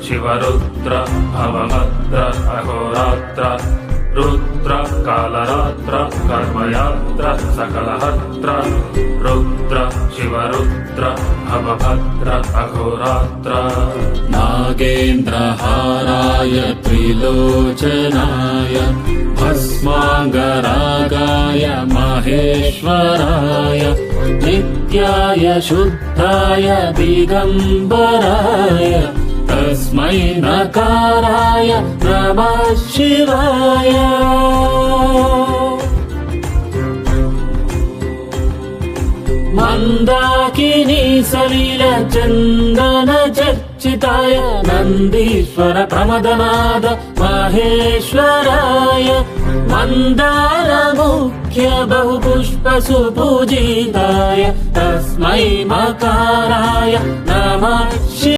शिवरुद्र भवभद्र अहोरात्र रुद्र कालरात्र कर्मयात्र सकलहत्र रुद्र शिवरुद्र भवभद्र अहोरात्र नागेन्द्रहाराय त्रिलोचनाय भस्माङ्गरागाय महेश्वराय नित्याय शुद्धाय दिगम्बराय तस्मै नकाराय नमः शिवाय। मन्दाकिनी सलिल चन्दन चर्चिताय नन्दीश्वर प्रमदनाद महेश्वराय मन्दार मुख्य बहुपुष्प सुपूजिताय तस्मै मकाराय नमः।